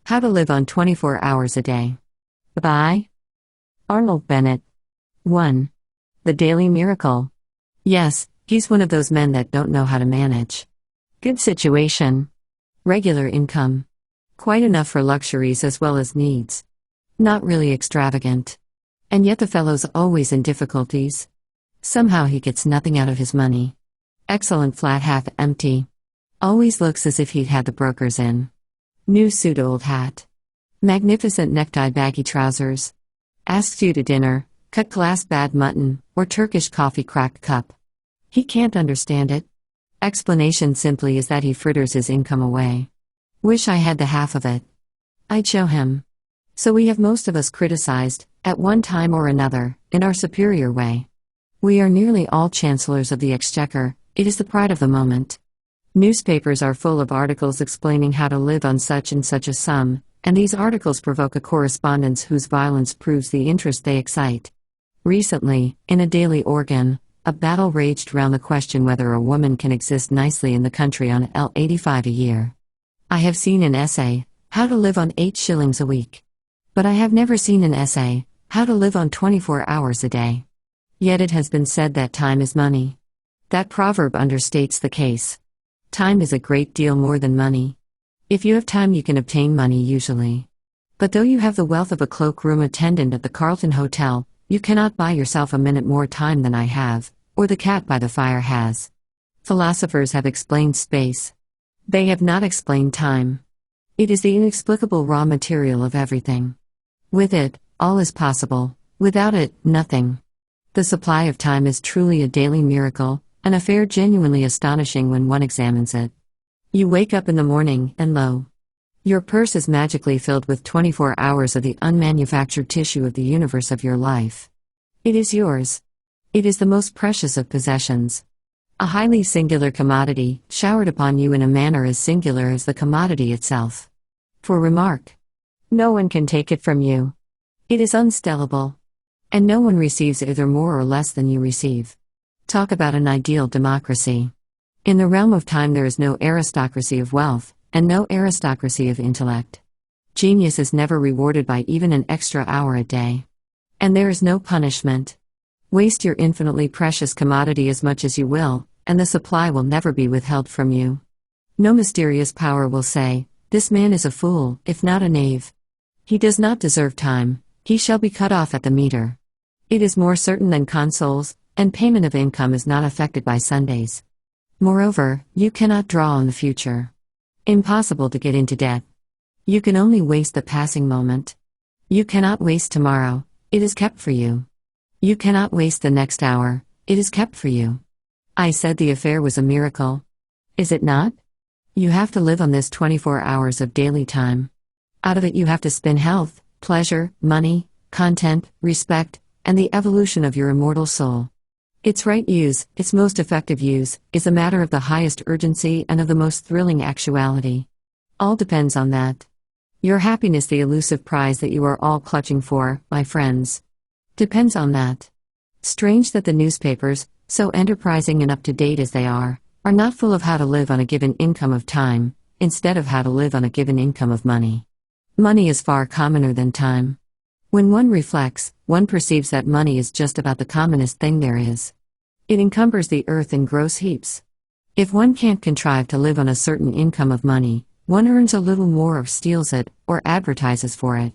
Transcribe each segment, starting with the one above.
How to Live on 24 Hours a Day. By Arnold Bennett. 1. The Daily Miracle. Yes, he's one of those men that don't know how to manage. Good situation. Regular income. Quite enough for luxuries as well as needs. Not really extravagant. And yet the fellow's always in difficulties. Somehow he gets nothing out of his money. Excellent flat half empty. Always looks as if he'd had the brokers in. New suit, old hat. Magnificent necktie, baggy trousers. Asks you to dinner, cut glass bad mutton, or Turkish coffee cracked cup. He can't understand it. Explanation simply is that he fritters his income away. Wish I had the half of it. I'd show him. So we have most of us criticized, at one time or another, in our superior way. We are nearly all chancellors of the exchequer, it is the pride of the moment. Newspapers are full of articles explaining how to live on such and such a sum, and these articles provoke a correspondence whose violence proves the interest they excite. Recently, in a daily organ, a battle raged round the question whether a woman can exist nicely in the country on L85 a year. I have seen an essay, How to Live on 8 shillings a week. But I have never seen an essay, How to Live on 24 hours a day. Yet it has been said that time is money. That proverb understates the case. Time is a great deal more than money. If you have time, you can obtain money usually. But though you have the wealth of a cloakroom attendant at the Carlton Hotel, you cannot buy yourself a minute more time than I have, or the cat by the fire has. Philosophers have explained space. They have not explained time. It is the inexplicable raw material of everything. With it, all is possible. Without it, nothing. The supply of time is truly a daily miracle, an affair genuinely astonishing when one examines it. You wake up in the morning, and lo! Your purse is magically filled with 24 hours of the unmanufactured tissue of the universe of your life. It is yours. It is the most precious of possessions. A highly singular commodity, showered upon you in a manner as singular as the commodity itself. For remark. No one can take it from you. It is unstellable. And no one receives either more or less than you receive. Talk about an ideal democracy. In the realm of time there is no aristocracy of wealth, and no aristocracy of intellect. Genius is never rewarded by even an extra hour a day. And there is no punishment. Waste your infinitely precious commodity as much as you will, and the supply will never be withheld from you. No mysterious power will say, "This man is a fool, if not a knave. He does not deserve time, he shall be cut off at the meter." It is more certain than consols, and payment of income is not affected by Sundays. Moreover, you cannot draw on the future. Impossible to get into debt. You can only waste the passing moment. You cannot waste tomorrow, it is kept for you. You cannot waste the next hour, it is kept for you. I said the affair was a miracle. Is it not? You have to live on this 24 hours of daily time. Out of it you have to spin health, pleasure, money, content, respect, and the evolution of your immortal soul. Its right use, its most effective use, is a matter of the highest urgency and of the most thrilling actuality. All depends on that. Your happiness, the elusive prize that you are all clutching for, my friends, depends on that. Strange that the newspapers, so enterprising and up-to-date as they are not full of how to live on a given income of time, instead of how to live on a given income of money. Money is far commoner than time. When one reflects, one perceives that money is just about the commonest thing there is. It encumbers the earth in gross heaps. If one can't contrive to live on a certain income of money, one earns a little more or steals it, or advertises for it.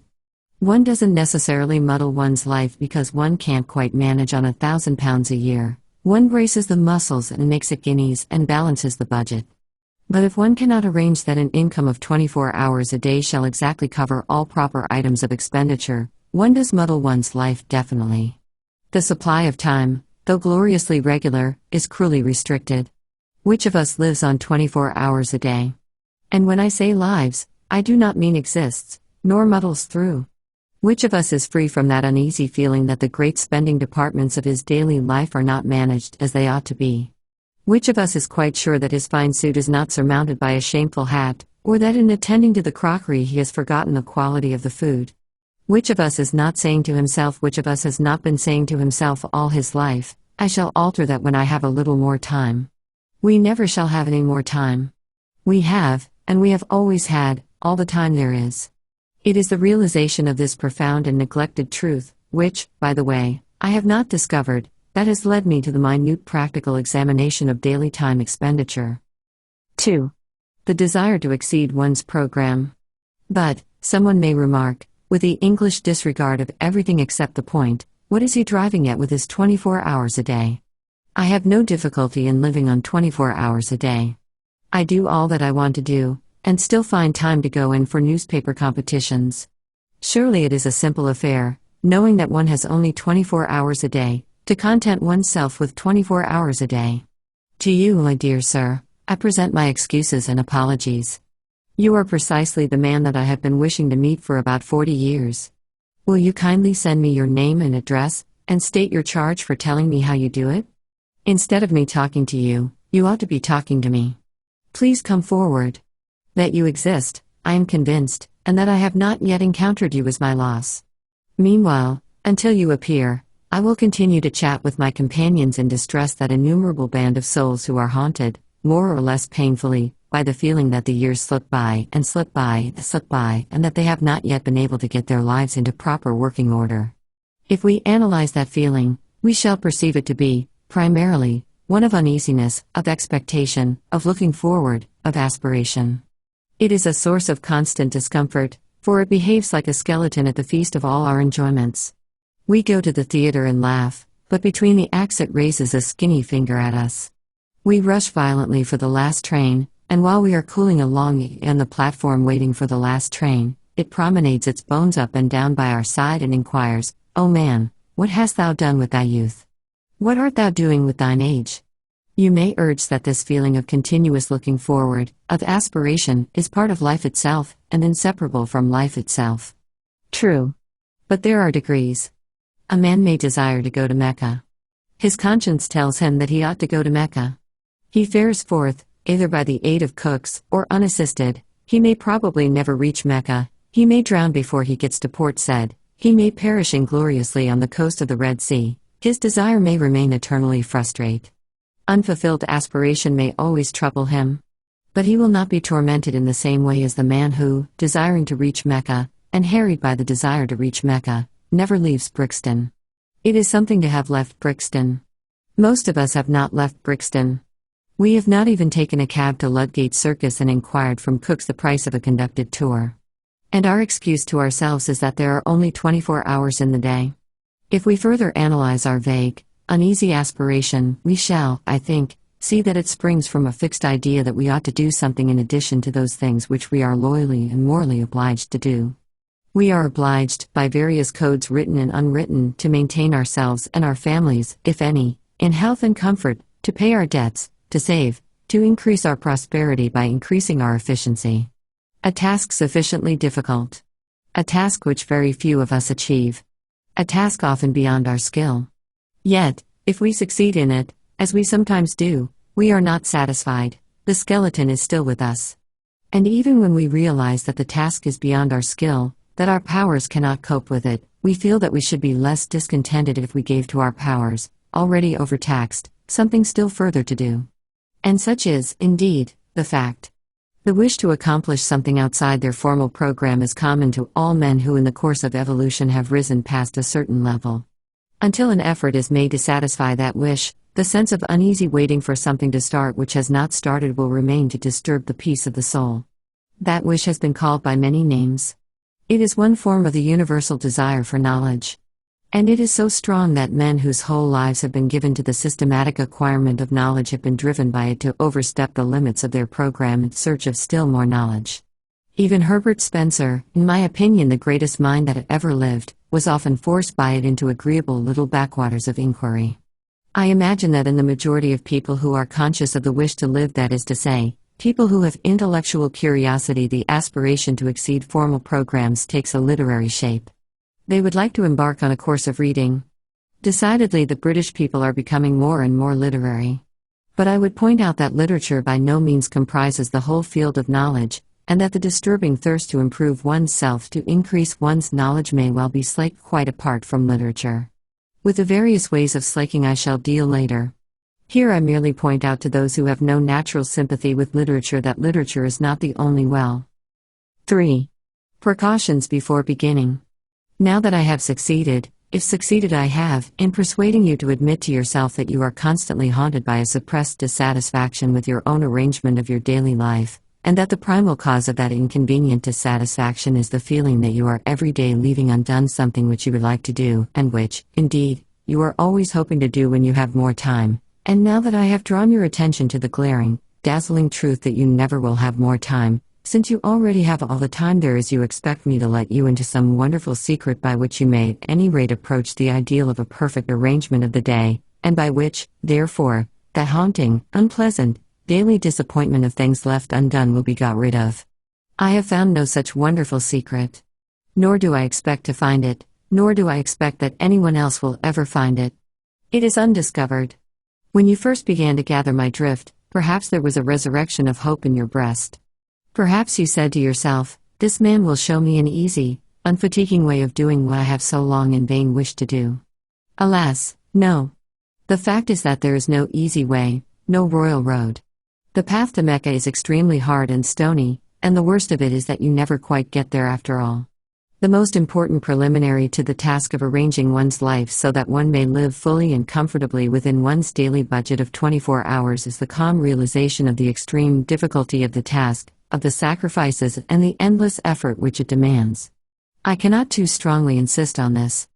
One doesn't necessarily muddle one's life because one can't quite manage on £1,000 a year. One braces the muscles and makes it guineas and balances the budget. But if one cannot arrange that an income of 24 hours a day shall exactly cover all proper items of expenditure, one does muddle one's life definitely. The supply of time, though gloriously regular, is cruelly restricted. Which of us lives on 24 hours a day? And when I say lives, I do not mean exists, nor muddles through. Which of us is free from that uneasy feeling that the great spending departments of his daily life are not managed as they ought to be? Which of us is quite sure that his fine suit is not surmounted by a shameful hat, or that in attending to the crockery he has forgotten the quality of the food? Which of us is not saying to himself, which of us has not been saying to himself all his life, "I shall alter that when I have a little more time"? We never shall have any more time. We have, and we have always had, all the time there is. It is the realization of this profound and neglected truth, which, by the way, I have not discovered, that has led me to the minute practical examination of daily time expenditure. 2. The desire to exceed one's program. But, someone may remark, with the English disregard of everything except the point, what is he driving at with his 24 hours a day? I have no difficulty in living on 24 hours a day. I do all that I want to do, and still find time to go in for newspaper competitions. Surely it is a simple affair, knowing that one has only 24 hours a day, to content oneself with 24 hours a day. To you, my dear sir, I present my excuses and apologies. You are precisely the man that I have been wishing to meet for about 40 years. Will you kindly send me your name and address, and state your charge for telling me how you do it? Instead of me talking to you, you ought to be talking to me. Please come forward. That you exist, I am convinced, and that I have not yet encountered you is my loss. Meanwhile, until you appear, I will continue to chat with my companions in distress, that innumerable band of souls who are haunted, more or less painfully, by the feeling that the years slip by, and that they have not yet been able to get their lives into proper working order. If we analyze that feeling, we shall perceive it to be, primarily, one of uneasiness, of expectation, of looking forward, of aspiration. It is a source of constant discomfort, for it behaves like a skeleton at the feast of all our enjoyments. We go to the theater and laugh, but between the acts it raises a skinny finger at us. We rush violently for the last train, and while we are cooling along on the platform waiting for the last train, it promenades its bones up and down by our side and inquires, "O man, what hast thou done with thy youth? What art thou doing with thine age?" You may urge that this feeling of continuous looking forward, of aspiration, is part of life itself, and inseparable from life itself. True. But there are degrees. A man may desire to go to Mecca. His conscience tells him that he ought to go to Mecca. He fares forth, either by the aid of cooks, or unassisted. He may probably never reach Mecca, he may drown before he gets to Port Said, he may perish ingloriously on the coast of the Red Sea, his desire may remain eternally frustrate. Unfulfilled aspiration may always trouble him. But he will not be tormented in the same way as the man who, desiring to reach Mecca, and harried by the desire to reach Mecca, never leaves Brixton. It is something to have left Brixton. Most of us have not left Brixton. We have not even taken a cab to Ludgate Circus and inquired from cooks the price of a conducted tour. And our excuse to ourselves is that there are only 24 hours in the day. If we further analyze our vague, uneasy aspiration, we shall, I think, see that it springs from a fixed idea that we ought to do something in addition to those things which we are loyally and morally obliged to do. We are obliged, by various codes written and unwritten, to maintain ourselves and our families, if any, in health and comfort, to pay our debts, to save, to increase our prosperity by increasing our efficiency. A task sufficiently difficult. A task which very few of us achieve. A task often beyond our skill. Yet, if we succeed in it, as we sometimes do, we are not satisfied. The skeleton is still with us. And even when we realize that the task is beyond our skill, that our powers cannot cope with it, we feel that we should be less discontented if we gave to our powers, already overtaxed, something still further to do. And such is, indeed, the fact. The wish to accomplish something outside their formal program is common to all men who in the course of evolution have risen past a certain level. Until an effort is made to satisfy that wish, the sense of uneasy waiting for something to start which has not started will remain to disturb the peace of the soul. That wish has been called by many names. It is one form of the universal desire for knowledge. And it is so strong that men whose whole lives have been given to the systematic acquirement of knowledge have been driven by it to overstep the limits of their program in search of still more knowledge. Even Herbert Spencer, in my opinion the greatest mind that ever lived, was often forced by it into agreeable little backwaters of inquiry. I imagine that in the majority of people who are conscious of the wish to live, that is to say, people who have intellectual curiosity, the aspiration to exceed formal programs takes a literary shape. They would like to embark on a course of reading. Decidedly the British people are becoming more and more literary. But I would point out that literature by no means comprises the whole field of knowledge, and that the disturbing thirst to improve one's self, to increase one's knowledge, may well be slaked quite apart from literature. With the various ways of slaking I shall deal later. Here I merely point out to those who have no natural sympathy with literature that literature is not the only well. 3. Precautions before beginning. Now that I have succeeded, if succeeded I have, in persuading you to admit to yourself that you are constantly haunted by a suppressed dissatisfaction with your own arrangement of your daily life, and that the primal cause of that inconvenient dissatisfaction is the feeling that you are every day leaving undone something which you would like to do, and which, indeed, you are always hoping to do when you have more time, and now that I have drawn your attention to the glaring, dazzling truth that you never will have more time, since you already have all the time there is, you expect me to let you into some wonderful secret by which you may at any rate approach the ideal of a perfect arrangement of the day, and by which, therefore, that haunting, unpleasant, daily disappointment of things left undone will be got rid of. I have found no such wonderful secret. Nor do I expect to find it, nor do I expect that anyone else will ever find it. It is undiscovered. When you first began to gather my drift, perhaps there was a resurrection of hope in your breast. Perhaps you said to yourself, "This man will show me an easy, unfatiguing way of doing what I have so long in vain wished to do." Alas, no. The fact is that there is no easy way, no royal road. The path to Mecca is extremely hard and stony, and the worst of it is that you never quite get there after all. The most important preliminary to the task of arranging one's life so that one may live fully and comfortably within one's daily budget of 24 hours is the calm realization of the extreme difficulty of the task, of the sacrifices and the endless effort which it demands. I cannot too strongly insist on this.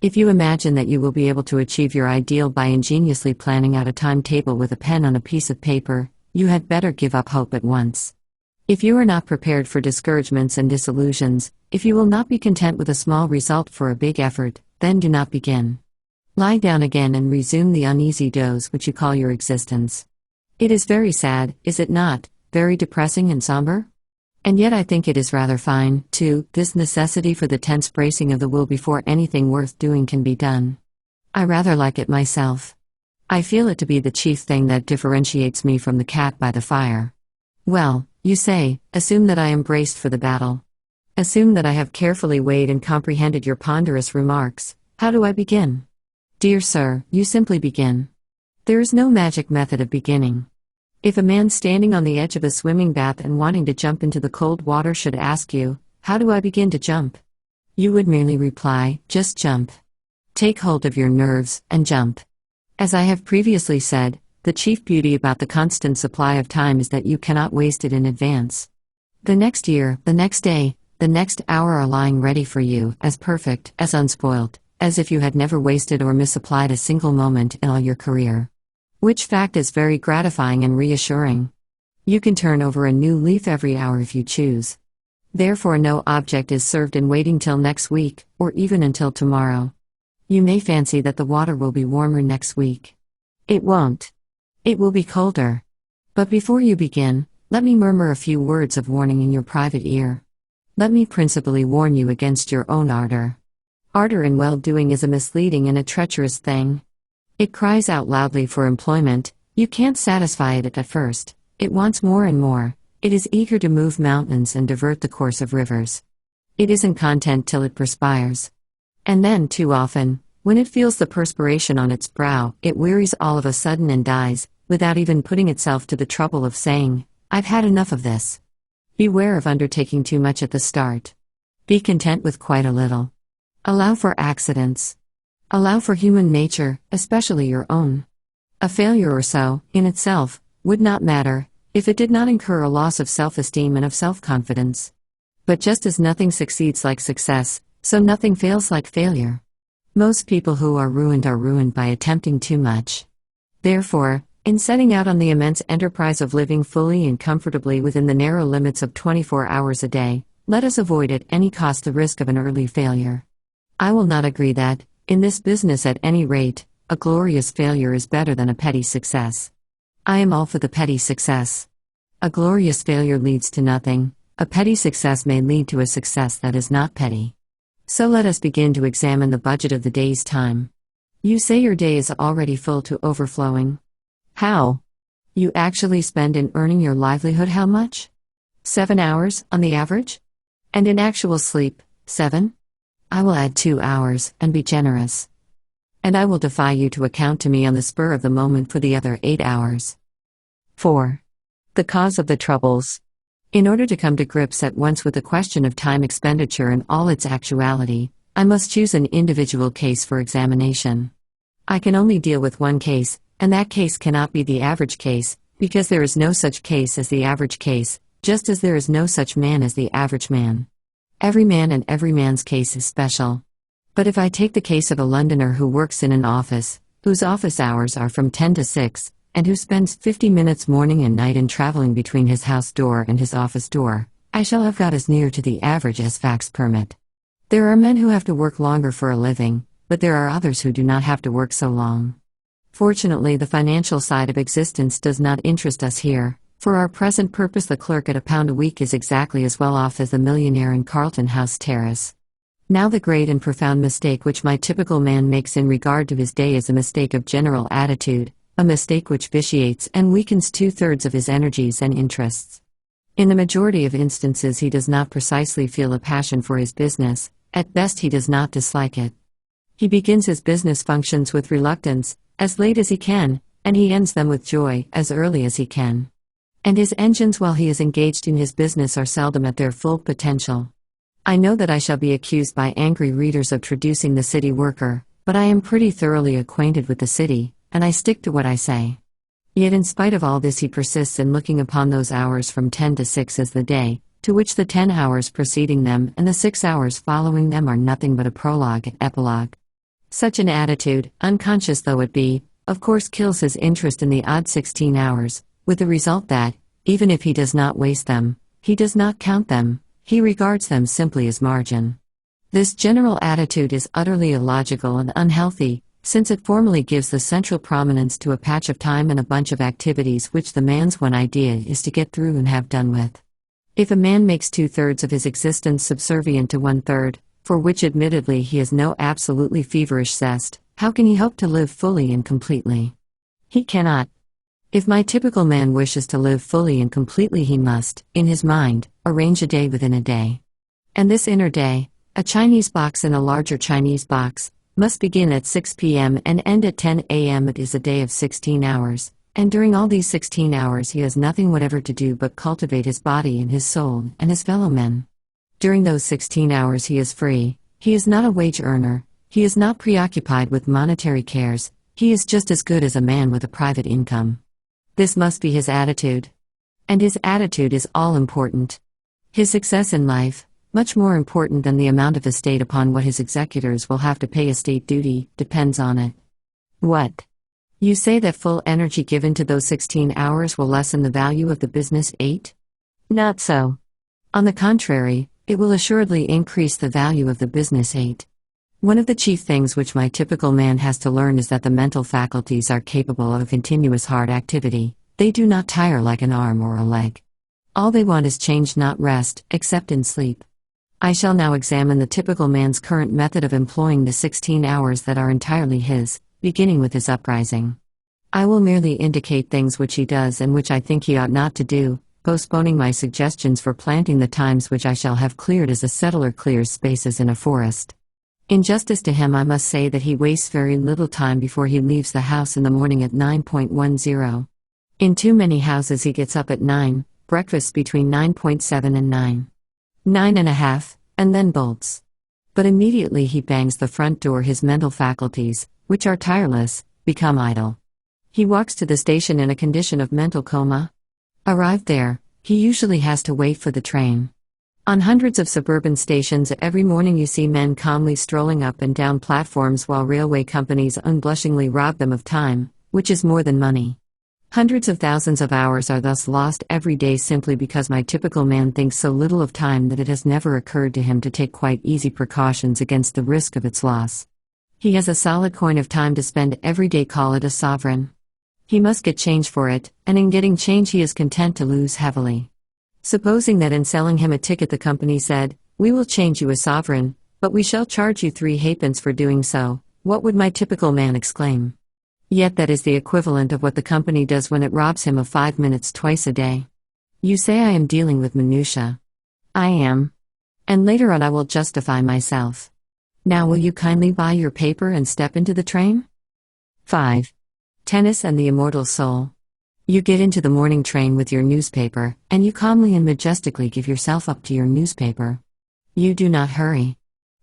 If you imagine that you will be able to achieve your ideal by ingeniously planning out a timetable with a pen on a piece of paper, you had better give up hope at once. If you are not prepared for discouragements and disillusions, if you will not be content with a small result for a big effort, then do not begin. Lie down again and resume the uneasy doze which you call your existence. It is very sad, is it not? Very depressing and somber? And yet I think it is rather fine, too, this necessity for the tense bracing of the will before anything worth doing can be done. I rather like it myself. I feel it to be the chief thing that differentiates me from the cat by the fire. Well, you say, assume that I am braced for the battle. Assume that I have carefully weighed and comprehended your ponderous remarks. How do I begin? Dear sir, you simply begin. There is no magic method of beginning. If a man standing on the edge of a swimming bath and wanting to jump into the cold water should ask you, "How do I begin to jump?" you would merely reply, "Just jump." Take hold of your nerves, and jump. As I have previously said, the chief beauty about the constant supply of time is that you cannot waste it in advance. The next year, the next day, the next hour are lying ready for you, as perfect, as unspoilt, as if you had never wasted or misapplied a single moment in all your career. Which fact is very gratifying and reassuring. You can turn over a new leaf every hour if you choose. Therefore no object is served in waiting till next week, or even until tomorrow. You may fancy that the water will be warmer next week. It won't. It will be colder. But before you begin, let me murmur a few words of warning in your private ear. Let me principally warn you against your own ardor. Ardor in well-doing is a misleading and a treacherous thing. It cries out loudly for employment. You can't satisfy it at first. It wants more and more. It is eager to move mountains and divert the course of rivers. It isn't content till it perspires. And then, too often, when it feels the perspiration on its brow, it wearies all of a sudden and dies, without even putting itself to the trouble of saying, "I've had enough of this." Beware of undertaking too much at the start. Be content with quite a little. Allow for accidents. Allow for human nature, especially your own. A failure or so, in itself, would not matter, if it did not incur a loss of self-esteem and of self-confidence. But just as nothing succeeds like success, so nothing fails like failure. Most people who are ruined by attempting too much. Therefore, in setting out on the immense enterprise of living fully and comfortably within the narrow limits of 24 hours a day, let us avoid at any cost the risk of an early failure. I will not agree that, in this business at any rate, a glorious failure is better than a petty success. I am all for the petty success. A glorious failure leads to nothing. A petty success may lead to a success that is not petty. So let us begin to examine the budget of the day's time. You say your day is already full to overflowing. How? You actually spend in earning your livelihood how much? 7 hours, on the average? And in actual sleep, 7? I will add 2 hours, and be generous. And I will defy you to account to me on the spur of the moment for the other 8 hours. 4. The cause of the troubles. In order to come to grips at once with the question of time expenditure in all its actuality, I must choose an individual case for examination. I can only deal with one case, and that case cannot be the average case, because there is no such case as the average case, just as there is no such man as the average man. Every man and every man's case is special. But if I take the case of a Londoner who works in an office, whose office hours are from 10 to 6, and who spends 50 minutes morning and night in traveling between his house door and his office door, I shall have got as near to the average as facts permit. There are men who have to work longer for a living, but there are others who do not have to work so long. Fortunately, the financial side of existence does not interest us here. For our present purpose, the clerk at £1 a week is exactly as well off as the millionaire in Carlton House Terrace. Now the great and profound mistake which my typical man makes in regard to his day is a mistake of general attitude, a mistake which vitiates and weakens 2/3 of his energies and interests. In the majority of instances he does not precisely feel a passion for his business, at best he does not dislike it. He begins his business functions with reluctance, as late as he can, and he ends them with joy, as early as he can. And his engines while he is engaged in his business are seldom at their full potential. I know that I shall be accused by angry readers of traducing the city worker, but I am pretty thoroughly acquainted with the city, and I stick to what I say. Yet in spite of all this he persists in looking upon those hours from 10 to 6 as the day, to which the 10 hours preceding them and the 6 hours following them are nothing but a prologue and epilogue. Such an attitude, unconscious though it be, of course kills his interest in the odd 16 hours, with the result that, even if he does not waste them, he does not count them, he regards them simply as margin. This general attitude is utterly illogical and unhealthy, since it formally gives the central prominence to a patch of time and a bunch of activities which the man's one idea is to get through and have done with. If a man makes 2/3 of his existence subservient to 1/3, for which admittedly he has no absolutely feverish zest, how can he hope to live fully and completely? He cannot. If my typical man wishes to live fully and completely, he must, in his mind, arrange a day within a day. And this inner day, a Chinese box in a larger Chinese box, must begin at 6 p.m. and end at 10 a.m. It is a day of 16 hours, and during all these 16 hours he has nothing whatever to do but cultivate his body and his soul and his fellow men. During those 16 hours he is free, he is not a wage earner, he is not preoccupied with monetary cares, he is just as good as a man with a private income. This must be his attitude. And his attitude is all important. His success in life, much more important than the amount of estate upon what his executors will have to pay estate duty, depends on it. What? You say that full energy given to those 16 hours will lessen the value of the business 8? Not so. On the contrary, it will assuredly increase the value of the business 8. One of the chief things which my typical man has to learn is that the mental faculties are capable of a continuous hard activity. They do not tire like an arm or a leg. All they want is change, not rest, except in sleep. I shall now examine the typical man's current method of employing the 16 hours that are entirely his, beginning with his uprising. I will merely indicate things which he does and which I think he ought not to do, postponing my suggestions for planting the times which I shall have cleared as a settler clears spaces in a forest. In justice to him I must say that he wastes very little time before he leaves the house in the morning at 9:10. In too many houses he gets up at 9, breakfasts between 9:7 and 9:30, and then bolts. But immediately he bangs the front door his mental faculties, which are tireless, become idle. He walks to the station in a condition of mental coma. Arrived there, he usually has to wait for the train. On hundreds of suburban stations every morning you see men calmly strolling up and down platforms while railway companies unblushingly rob them of time, which is more than money. Hundreds of thousands of hours are thus lost every day simply because my typical man thinks so little of time that it has never occurred to him to take quite easy precautions against the risk of its loss. He has a solid coin of time to spend every day, call it a sovereign. He must get change for it, and in getting change he is content to lose heavily. Supposing that in selling him a ticket the company said, "We will change you a sovereign, but we shall charge you 3 halfpence for doing so," what would my typical man exclaim? Yet that is the equivalent of what the company does when it robs him of 5 minutes twice a day. You say I am dealing with minutiae. I am. And later on I will justify myself. Now will you kindly buy your paper and step into the train? 5. Tennis and the immortal soul. You get into the morning train with your newspaper, and you calmly and majestically give yourself up to your newspaper. You do not hurry.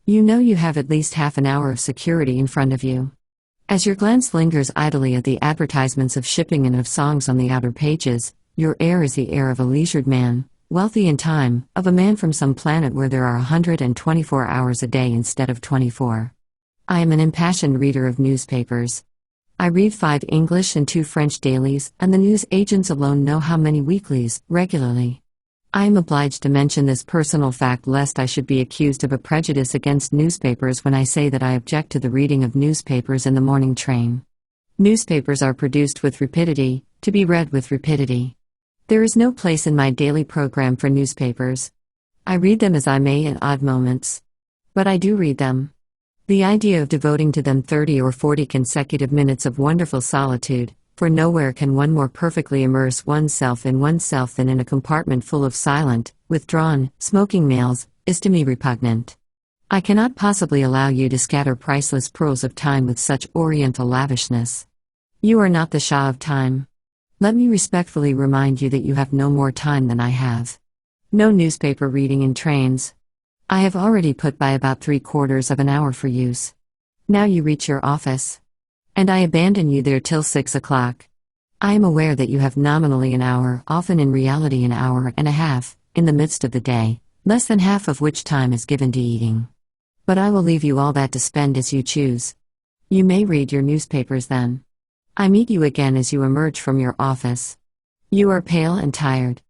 You know you have at least half an hour of security in front of you. As your glance lingers idly at the advertisements of shipping and of songs on the outer pages, your air is the air of a leisured man, wealthy in time, of a man from some planet where there are 124 hours a day instead of 24. I am an impassioned reader of newspapers. I read 5 English and 2 French dailies, and the news agents alone know how many weeklies, regularly. I am obliged to mention this personal fact lest I should be accused of a prejudice against newspapers when I say that I object to the reading of newspapers in the morning train. Newspapers are produced with rapidity, to be read with rapidity. There is no place in my daily program for newspapers. I read them as I may in odd moments. But I do read them. The idea of devoting to them 30 or 40 consecutive minutes of wonderful solitude, for nowhere can one more perfectly immerse oneself than in a compartment full of silent, withdrawn, smoking males, is to me repugnant. I cannot possibly allow you to scatter priceless pearls of time with such oriental lavishness. You are not the Shah of time. Let me respectfully remind you that you have no more time than I have. No newspaper reading in trains. I have already put by about 3/4 of an hour for use. Now you reach your office. And I abandon you there till 6 o'clock. I am aware that you have nominally an hour, often in reality an hour and a half, in the midst of the day, less than half of which time is given to eating. But I will leave you all that to spend as you choose. You may read your newspapers then. I meet you again as you emerge from your office. You are pale and tired.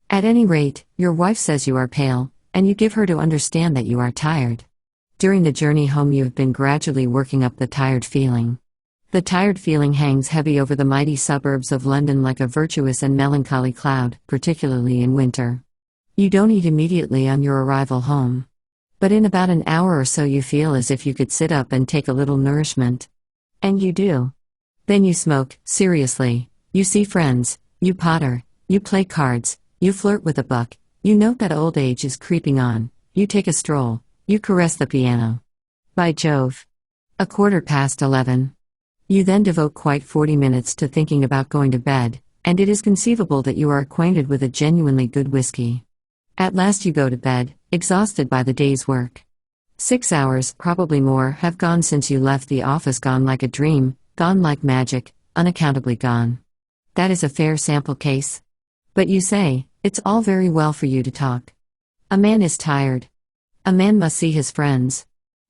At any rate, your wife says you are pale, and you give her to understand that you are tired. During the journey home you have been gradually working up the tired feeling. The tired feeling hangs heavy over the mighty suburbs of London like a virtuous and melancholy cloud, particularly in winter. You don't eat immediately on your arrival home. But in about an hour or so you feel as if you could sit up and take a little nourishment. And you do. Then you smoke, seriously, you see friends, you potter, you play cards, you flirt with a book, you note that old age is creeping on, you take a stroll, you caress the piano. By Jove! 11:15. You then devote quite 40 minutes to thinking about going to bed, and it is conceivable that you are acquainted with a genuinely good whiskey. At last you go to bed, exhausted by the day's work. 6 hours, probably more, have gone since you left the office, gone like a dream, gone like magic, unaccountably gone. That is a fair sample case. But you say, it's all very well for you to talk. A man is tired. A man must see his friends.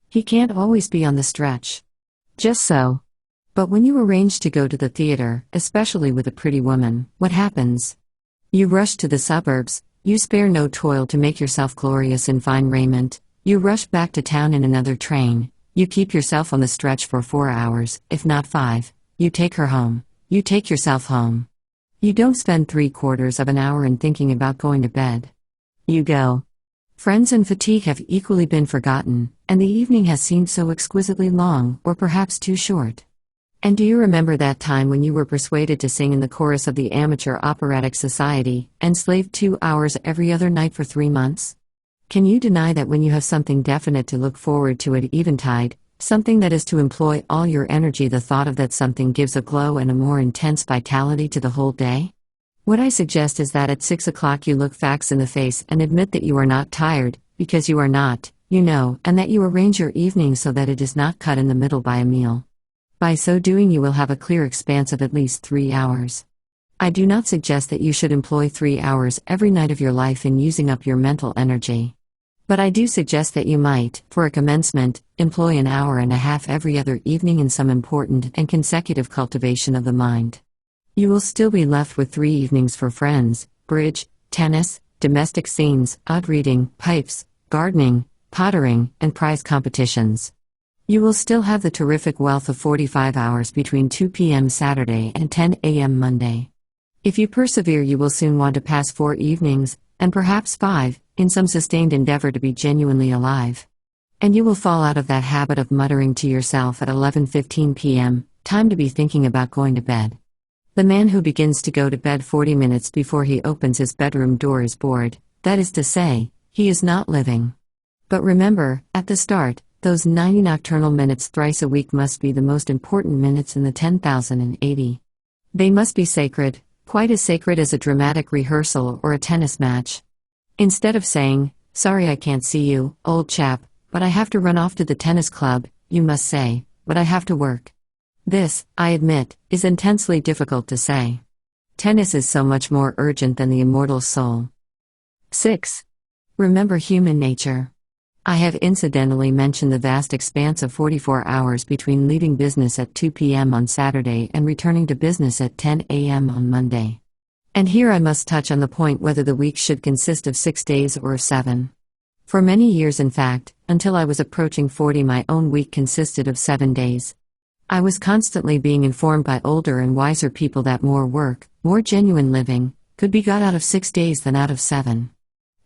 He can't always be on the stretch. Just so. But when you arrange to go to the theater, especially with a pretty woman, what happens? You rush to the suburbs, you spare no toil to make yourself glorious in fine raiment, you rush back to town in another train, you keep yourself on the stretch for 4 hours, if not 5, you take her home, you take yourself home. You don't spend 3/4 of an hour in thinking about going to bed. You go. Friends and fatigue have equally been forgotten, and the evening has seemed so exquisitely long, or perhaps too short. And do you remember that time when you were persuaded to sing in the chorus of the Amateur Operatic Society, and slaved 2 hours every other night for 3 months? Can you deny that when you have something definite to look forward to at eventide, something that is to employ all your energy, the thought of that something gives a glow and a more intense vitality to the whole day? What I suggest is that at 6 o'clock you look facts in the face and admit that you are not tired, because you are not, you know, and that you arrange your evening so that it is not cut in the middle by a meal. By so doing you will have a clear expanse of at least 3 hours. I do not suggest that you should employ 3 hours every night of your life in using up your mental energy. But I do suggest that you might, for a commencement, employ an hour and a half every other evening in some important and consecutive cultivation of the mind. You will still be left with 3 evenings for friends, bridge, tennis, domestic scenes, odd reading, pipes, gardening, pottering, and prize competitions. You will still have the terrific wealth of 45 hours between 2 p.m. Saturday and 10 a.m. Monday. If you persevere you will soon want to pass 4 evenings, and perhaps 5, in some sustained endeavor to be genuinely alive. And you will fall out of that habit of muttering to yourself at 11:15 p.m., time to be thinking about going to bed. The man who begins to go to bed 40 minutes before he opens his bedroom door is bored, that is to say, he is not living. But remember, at the start, those 90 nocturnal minutes thrice a week must be the most important minutes in the 10,080. They must be sacred, quite as sacred as a dramatic rehearsal or a tennis match. Instead of saying, "Sorry I can't see you, old chap, but I have to run off to the tennis club," you must say, "But I have to work." This, I admit, is intensely difficult to say. Tennis is so much more urgent than the immortal soul. 6. Remember human nature. I have incidentally mentioned the vast expanse of 44 hours between leaving business at 2 p.m. on Saturday and returning to business at 10 a.m. on Monday. And here I must touch on the point whether the week should consist of 6 days or of 7. For many years, in fact, until I was approaching 40, my own week consisted of 7 days. I was constantly being informed by older and wiser people that more work, more genuine living, could be got out of 6 days than out of 7.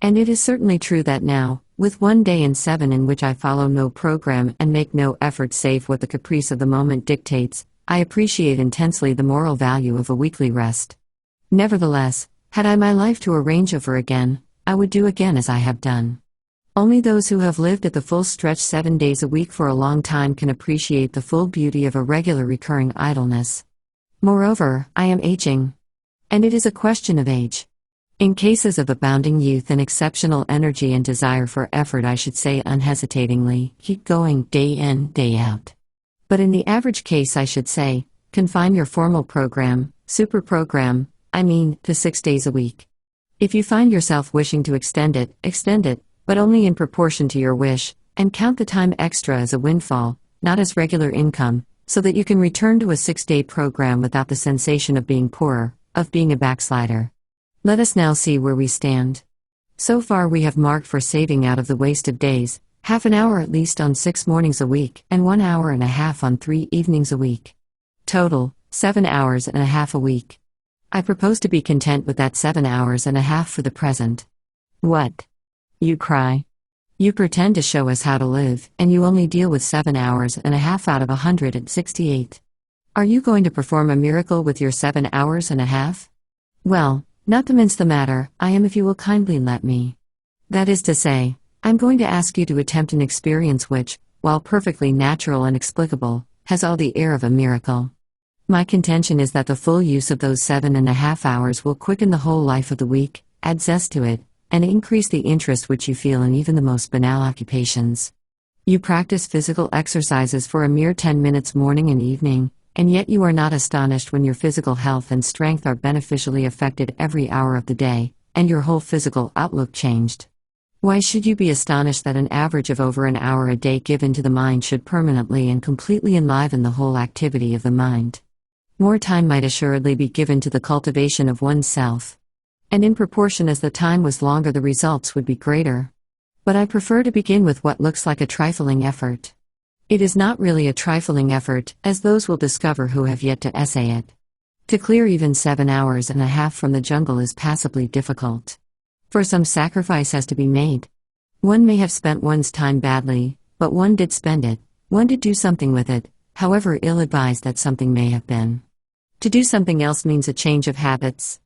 And it is certainly true that now, with 1 day in 7 in which I follow no program and make no effort save what the caprice of the moment dictates, I appreciate intensely the moral value of a weekly rest. Nevertheless, had I my life to arrange over again, I would do again as I have done. Only those who have lived at the full stretch 7 days a week for a long time can appreciate the full beauty of a regular recurring idleness. Moreover, I am aging. And it is a question of age. In cases of abounding youth and exceptional energy and desire for effort, I should say unhesitatingly, keep going day in, day out. But in the average case, I should say, confine your formal program, super program, to 6 days a week. If you find yourself wishing to extend it, but only in proportion to your wish, and count the time extra as a windfall, not as regular income, so that you can return to a 6-day program without the sensation of being poorer, of being a backslider. Let us now see where we stand. So far we have marked for saving out of the waste of days, half an hour at least on 6 mornings a week, and 1 hour and a half on 3 evenings a week. Total, 7 hours and a half a week. I propose to be content with that 7 hours and a half for the present. What? You cry. You pretend to show us how to live, and you only deal with 7 hours and a half out of 168. Are you going to perform a miracle with your 7 hours and a half? Well, not to mince the matter, I am, if you will kindly let me. That is to say, I'm going to ask you to attempt an experience which, while perfectly natural and explicable, has all the air of a miracle. My contention is that the full use of those 7.5 hours will quicken the whole life of the week, add zest to it, and increase the interest which you feel in even the most banal occupations. You practice physical exercises for a mere 10 minutes morning and evening, and yet you are not astonished when your physical health and strength are beneficially affected every hour of the day, and your whole physical outlook changed. Why should you be astonished that an average of over an hour a day given to the mind should permanently and completely enliven the whole activity of the mind? More time might assuredly be given to the cultivation of oneself. And in proportion as the time was longer, the results would be greater. But I prefer to begin with what looks like a trifling effort. It is not really a trifling effort, as those will discover who have yet to essay it. To clear even 7 hours and a half from the jungle is passably difficult. For some sacrifice has to be made. One may have spent one's time badly, but one did spend it, one did do something with it, however ill-advised that something may have been. To do something else means a change of habits.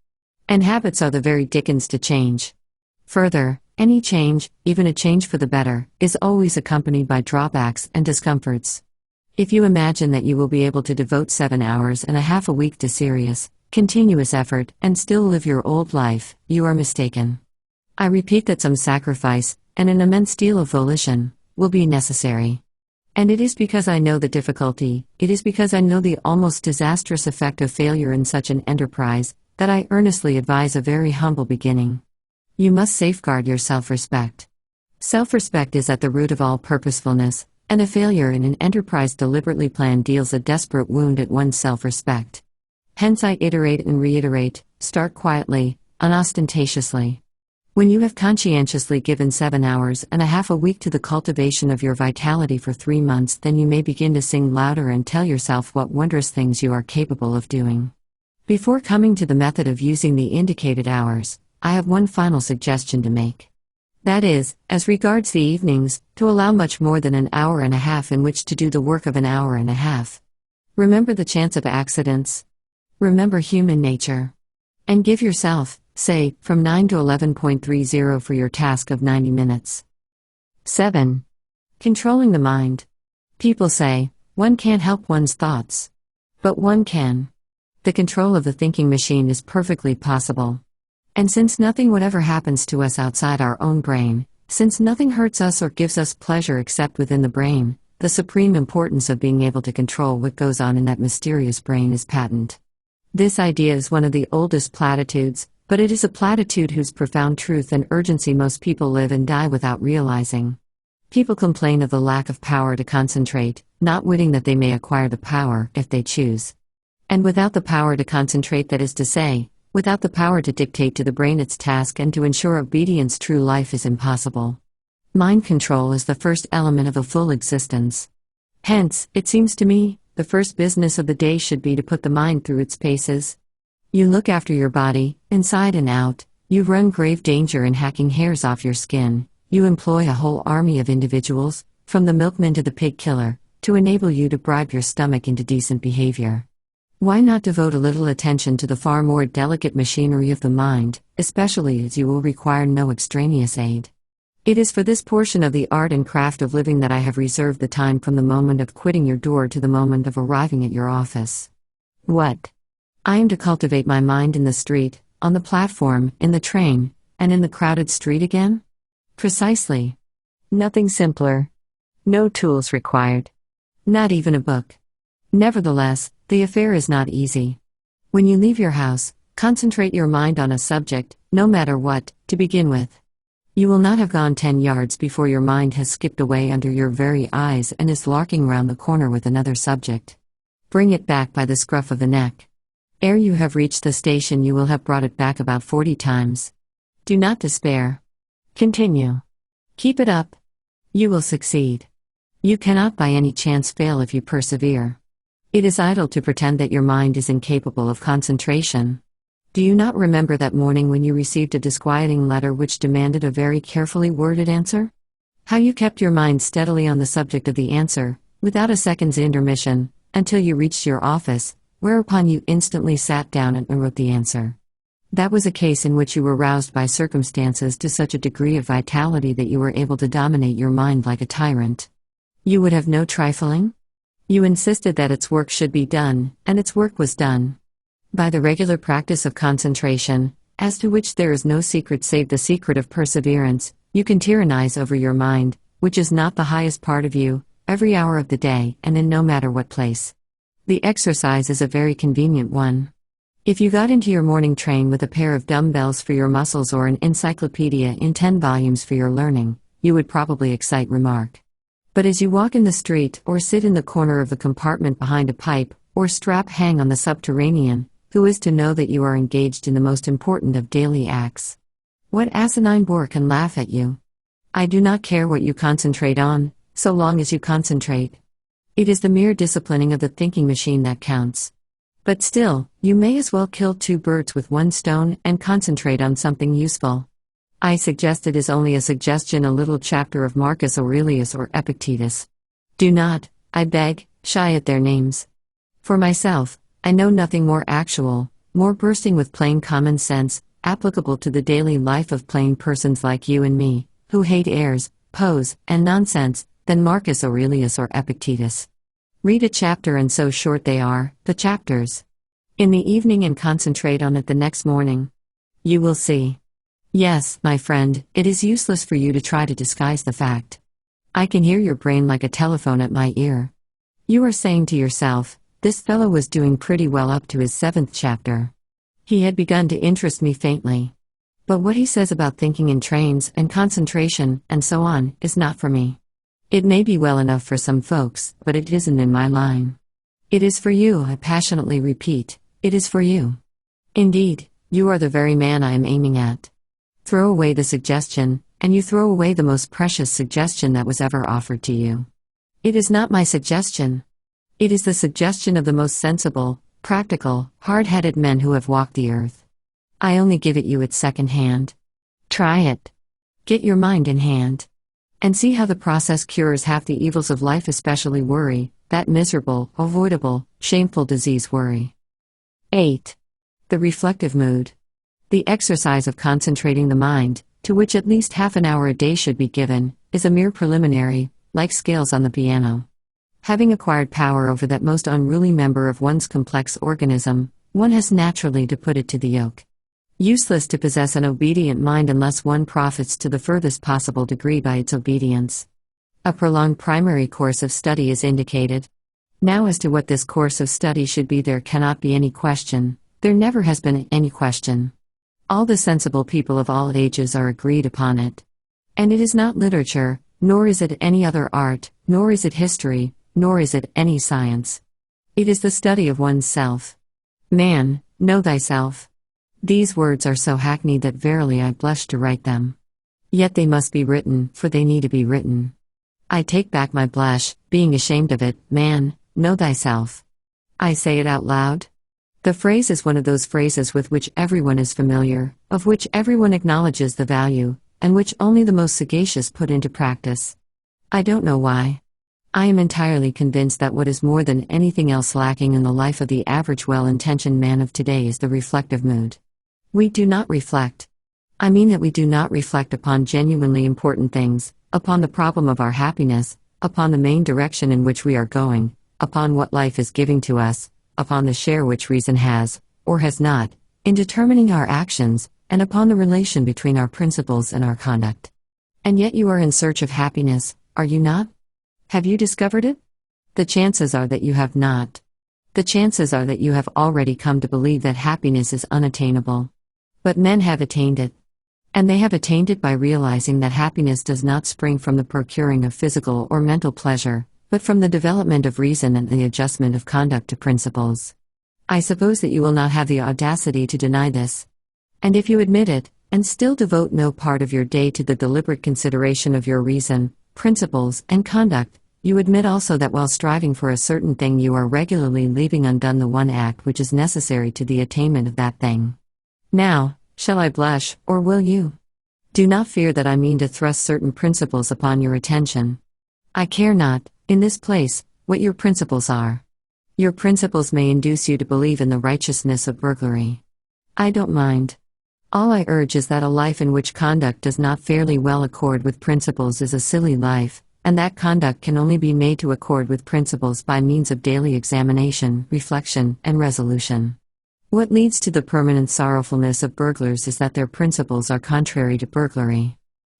And habits are the very dickens to change. Further, any change, even a change for the better, is always accompanied by drawbacks and discomforts. If you imagine that you will be able to devote 7 hours and a half a week to serious, continuous effort, and still live your old life, you are mistaken. I repeat that some sacrifice, and an immense deal of volition, will be necessary. And it is because I know the difficulty, it is because I know the almost disastrous effect of failure in such an enterprise, that I earnestly advise a very humble beginning. You must safeguard your self-respect. Self-respect is at the root of all purposefulness, and a failure in an enterprise deliberately planned deals a desperate wound at one's self-respect. Hence I iterate and reiterate, start quietly, unostentatiously. When you have conscientiously given 7 hours and a half a week to the cultivation of your vitality for 3 months, then you may begin to sing louder and tell yourself what wondrous things you are capable of doing. Before coming to the method of using the indicated hours, I have one final suggestion to make. That is, as regards the evenings, to allow much more than an hour and a half in which to do the work of an hour and a half. Remember the chance of accidents. Remember human nature. And give yourself, say, from 9 to 11.30 for your task of 90 minutes. 7. Controlling the mind. People say, one can't help one's thoughts. But one can. The control of the thinking machine is perfectly possible. And since nothing whatever happens to us outside our own brain, since nothing hurts us or gives us pleasure except within the brain, the supreme importance of being able to control what goes on in that mysterious brain is patent. This idea is one of the oldest platitudes, but it is a platitude whose profound truth and urgency most people live and die without realizing. People complain of the lack of power to concentrate, not witting that they may acquire the power if they choose. And without the power to concentrate, that is to say, without the power to dictate to the brain its task and to ensure obedience, true life is impossible. Mind control is the first element of a full existence. Hence, it seems to me, the first business of the day should be to put the mind through its paces. You look after your body, inside and out, you run grave danger in hacking hairs off your skin, you employ a whole army of individuals, from the milkman to the pig killer, to enable you to bribe your stomach into decent behavior. Why not devote a little attention to the far more delicate machinery of the mind, especially as you will require no extraneous aid? It is for this portion of the art and craft of living that I have reserved the time from the moment of quitting your door to the moment of arriving at your office. What? I am to cultivate my mind in the street, on the platform, in the train, and in the crowded street again? Precisely. Nothing simpler. No tools required. Not even a book. Nevertheless, the affair is not easy. When you leave your house, concentrate your mind on a subject, no matter what, to begin with. You will not have gone 10 yards before your mind has skipped away under your very eyes and is larking round the corner with another subject. Bring it back by the scruff of the neck. Ere you have reached the station, you will have brought it back about 40 times. Do not despair. Continue. Keep it up. You will succeed. You cannot by any chance fail if you persevere. It is idle to pretend that your mind is incapable of concentration. Do you not remember that morning when you received a disquieting letter which demanded a very carefully worded answer? How you kept your mind steadily on the subject of the answer, without a second's intermission, until you reached your office, whereupon you instantly sat down and wrote the answer. That was a case in which you were roused by circumstances to such a degree of vitality that you were able to dominate your mind like a tyrant. You would have no trifling? You insisted that its work should be done, and its work was done. By the regular practice of concentration, as to which there is no secret save the secret of perseverance, you can tyrannize over your mind, which is not the highest part of you, every hour of the day and in no matter what place. The exercise is a very convenient one. If you got into your morning train with a pair of dumbbells for your muscles or an encyclopedia in 10 volumes for your learning, you would probably excite remark. But as you walk in the street, or sit in the corner of the compartment behind a pipe, or strap hang on the subterranean, who is to know that you are engaged in the most important of daily acts? What asinine bore can laugh at you? I do not care what you concentrate on, so long as you concentrate. It is the mere disciplining of the thinking machine that counts. But still, you may as well kill 2 birds with 1 stone and concentrate on something useful. I suggest it is only a suggestion, a little chapter of Marcus Aurelius or Epictetus. Do not, I beg, shy at their names. For myself, I know nothing more actual, more bursting with plain common sense, applicable to the daily life of plain persons like you and me, who hate airs, pose, and nonsense, than Marcus Aurelius or Epictetus. Read a chapter, and so short they are, the chapters, in the evening, and concentrate on it the next morning. You will see. Yes, my friend, it is useless for you to try to disguise the fact. I can hear your brain like a telephone at my ear. You are saying to yourself, this fellow was doing pretty well up to his 7th chapter. He had begun to interest me faintly. But what he says about thinking in trains, and concentration, and so on, is not for me. It may be well enough for some folks, but it isn't in my line. It is for you, I passionately repeat, it is for you. Indeed, you are the very man I am aiming at. Throw away the suggestion, and you throw away the most precious suggestion that was ever offered to you. It is not my suggestion. It is the suggestion of the most sensible, practical, hard-headed men who have walked the earth. I only give it you at second hand. Try it. Get your mind in hand. And see how the process cures half the evils of life, especially worry, that miserable, avoidable, shameful disease worry. 8. The reflective mood. The exercise of concentrating the mind, to which at least half an hour a day should be given, is a mere preliminary, like scales on the piano. Having acquired power over that most unruly member of one's complex organism, one has naturally to put it to the yoke. Useless to possess an obedient mind unless one profits to the furthest possible degree by its obedience. A prolonged primary course of study is indicated. Now, as to what this course of study should be, there cannot be any question. There never has been any question. All the sensible people of all ages are agreed upon it. And it is not literature, nor is it any other art, nor is it history, nor is it any science. It is the study of one's self. Man, know thyself. These words are so hackneyed that verily I blush to write them. Yet they must be written, for they need to be written. I take back my blush, being ashamed of it. Man, know thyself. I say it out loud. The phrase is one of those phrases with which everyone is familiar, of which everyone acknowledges the value, and which only the most sagacious put into practice. I don't know why. I am entirely convinced that what is more than anything else lacking in the life of the average well-intentioned man of today is the reflective mood. We do not reflect. I mean that we do not reflect upon genuinely important things, upon the problem of our happiness, upon the main direction in which we are going, upon what life is giving to us, upon the share which reason has, or has not, in determining our actions, and upon the relation between our principles and our conduct. And yet you are in search of happiness, are you not? Have you discovered it? The chances are that you have not. The chances are that you have already come to believe that happiness is unattainable. But men have attained it. And they have attained it by realizing that happiness does not spring from the procuring of physical or mental pleasure, but from the development of reason and the adjustment of conduct to principles. I suppose that you will not have the audacity to deny this. And if you admit it, and still devote no part of your day to the deliberate consideration of your reason, principles, and conduct, you admit also that while striving for a certain thing you are regularly leaving undone the one act which is necessary to the attainment of that thing. Now, shall I blush, or will you? Do not fear that I mean to thrust certain principles upon your attention. I care not, in this place, what your principles are. Your principles may induce you to believe in the righteousness of burglary. I don't mind. All I urge is that a life in which conduct does not fairly well accord with principles is a silly life, and that conduct can only be made to accord with principles by means of daily examination, reflection, and resolution. What leads to the permanent sorrowfulness of burglars is that their principles are contrary to burglary.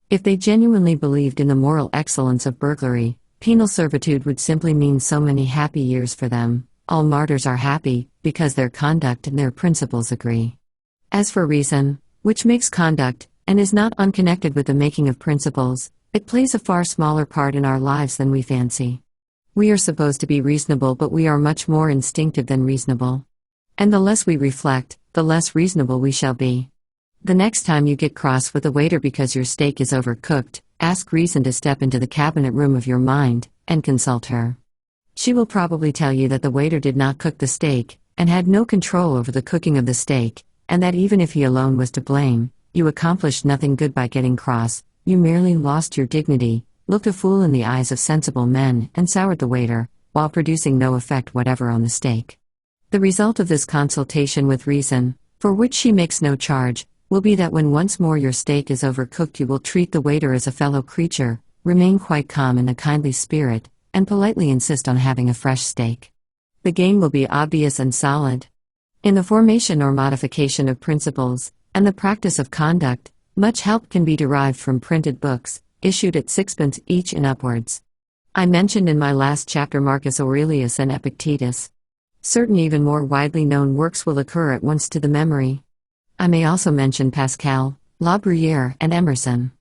If they genuinely believed in the moral excellence of burglary, penal servitude would simply mean so many happy years for them. All martyrs are happy, because their conduct and their principles agree. As for reason, which makes conduct, and is not unconnected with the making of principles, it plays a far smaller part in our lives than we fancy. We are supposed to be reasonable, but we are much more instinctive than reasonable. And the less we reflect, the less reasonable we shall be. The next time you get cross with the waiter because your steak is overcooked, ask reason to step into the cabinet room of your mind, and consult her. She will probably tell you that the waiter did not cook the steak, and had no control over the cooking of the steak, and that even if he alone was to blame, you accomplished nothing good by getting cross, you merely lost your dignity, looked a fool in the eyes of sensible men, and soured the waiter, while producing no effect whatever on the steak. The result of this consultation with reason, for which she makes no charge, will be that when once more your steak is overcooked you will treat the waiter as a fellow creature, remain quite calm in a kindly spirit, and politely insist on having a fresh steak. The gain will be obvious and solid. In the formation or modification of principles, and the practice of conduct, much help can be derived from printed books, issued at 6d each and upwards. I mentioned in my last chapter Marcus Aurelius and Epictetus. Certain even more widely known works will occur at once to the memory. I may also mention Pascal, La Bruyère, and Emerson.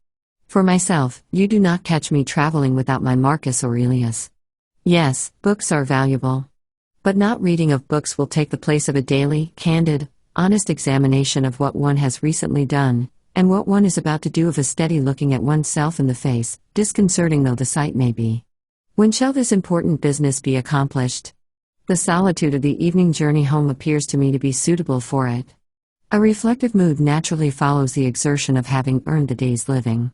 For myself, you do not catch me traveling without my Marcus Aurelius. Yes, books are valuable. But not reading of books will take the place of a daily, candid, honest examination of what one has recently done, and what one is about to do, of a steady looking at oneself in the face, disconcerting though the sight may be. When shall this important business be accomplished? The solitude of the evening journey home appears to me to be suitable for it. A reflective mood naturally follows the exertion of having earned the day's living.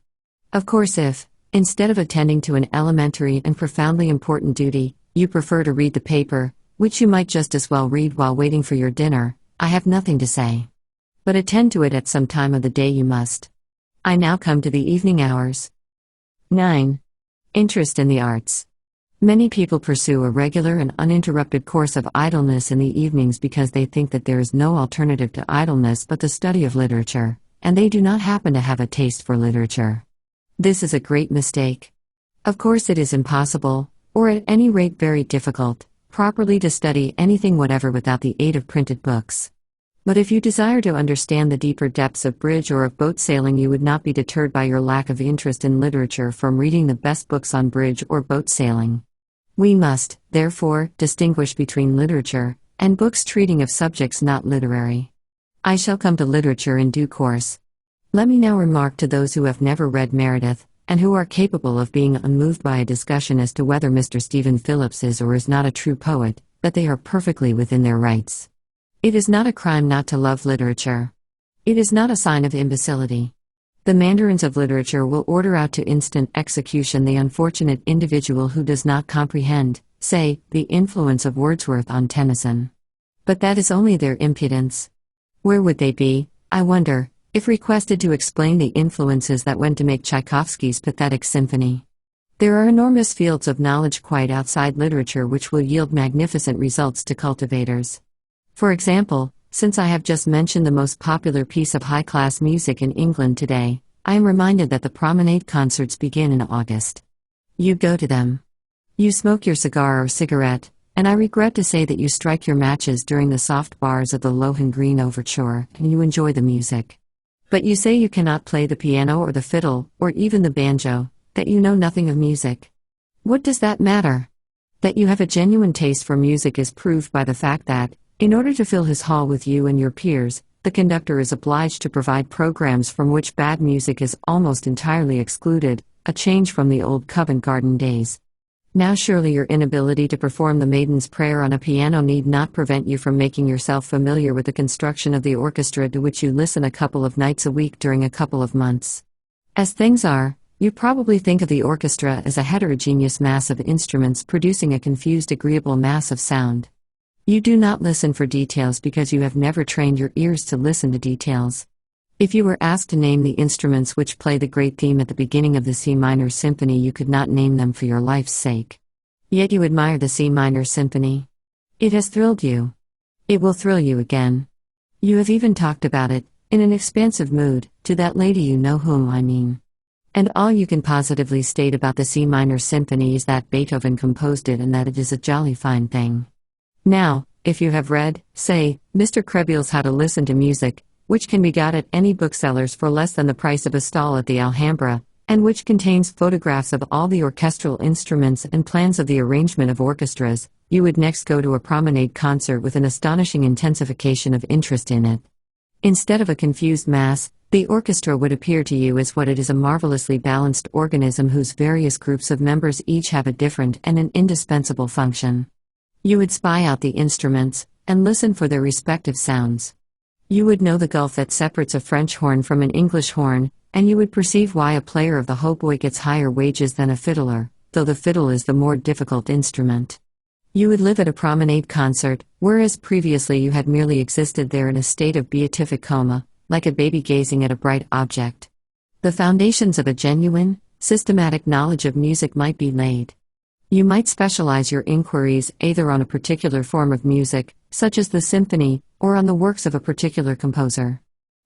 Of course, if, instead of attending to an elementary and profoundly important duty, you prefer to read the paper, which you might just as well read while waiting for your dinner, I have nothing to say. But attend to it at some time of the day you must. I now come to the evening hours. 9. Interest in the arts. Many people pursue a regular and uninterrupted course of idleness in the evenings because they think that there is no alternative to idleness but the study of literature, and they do not happen to have a taste for literature. This is a great mistake. Of course, it is impossible, or at any rate very difficult, properly to study anything whatever without the aid of printed books. But if you desire to understand the deeper depths of bridge or of boat sailing, you would not be deterred by your lack of interest in literature from reading the best books on bridge or boat sailing. We must, therefore, distinguish between literature and books treating of subjects not literary. I shall come to literature in due course. Let me now remark to those who have never read Meredith, and who are capable of being unmoved by a discussion as to whether Mr. Stephen Phillips is or is not a true poet, that they are perfectly within their rights. It is not a crime not to love literature. It is not a sign of imbecility. The mandarins of literature will order out to instant execution the unfortunate individual who does not comprehend, say, the influence of Wordsworth on Tennyson. But that is only their impudence. Where would they be, I wonder, if requested to explain the influences that went to make Tchaikovsky's pathetic symphony? There are enormous fields of knowledge quite outside literature which will yield magnificent results to cultivators. For example, since I have just mentioned the most popular piece of high-class music in England today, I am reminded that the promenade concerts begin in August. You go to them. You smoke your cigar or cigarette, and I regret to say that you strike your matches during the soft bars of the Lohengrin Overture, and you enjoy the music. But you say you cannot play the piano or the fiddle, or even the banjo, that you know nothing of music. What does that matter? That you have a genuine taste for music is proved by the fact that, in order to fill his hall with you and your peers, the conductor is obliged to provide programs from which bad music is almost entirely excluded, a change from the old Covent Garden days. Now surely your inability to perform the Maiden's Prayer on a piano need not prevent you from making yourself familiar with the construction of the orchestra to which you listen a couple of nights a week during a couple of months. As things are, you probably think of the orchestra as a heterogeneous mass of instruments producing a confused agreeable mass of sound. You do not listen for details because you have never trained your ears to listen to details. If you were asked to name the instruments which play the great theme at the beginning of the C minor symphony, you could not name them for your life's sake. Yet you admire the C minor symphony. It has thrilled you. It will thrill you again. You have even talked about it, in an expansive mood, to that lady you know whom I mean. And all you can positively state about the C minor symphony is that Beethoven composed it and that it is a jolly fine thing. Now, if you have read, say, Mr. Krehbiel's How to Listen to Music, which can be got at any bookseller's for less than the price of a stall at the Alhambra, and which contains photographs of all the orchestral instruments and plans of the arrangement of orchestras, you would next go to a promenade concert with an astonishing intensification of interest in it. Instead of a confused mass, the orchestra would appear to you as what it is, a marvelously balanced organism whose various groups of members each have a different and an indispensable function. You would spy out the instruments, and listen for their respective sounds. You would know the gulf that separates a French horn from an English horn, and you would perceive why a player of the hautboy gets higher wages than a fiddler, though the fiddle is the more difficult instrument. You would live at a promenade concert, whereas previously you had merely existed there in a state of beatific coma, like a baby gazing at a bright object. The foundations of a genuine, systematic knowledge of music might be laid. You might specialize your inquiries either on a particular form of music, such as the symphony, or on the works of a particular composer.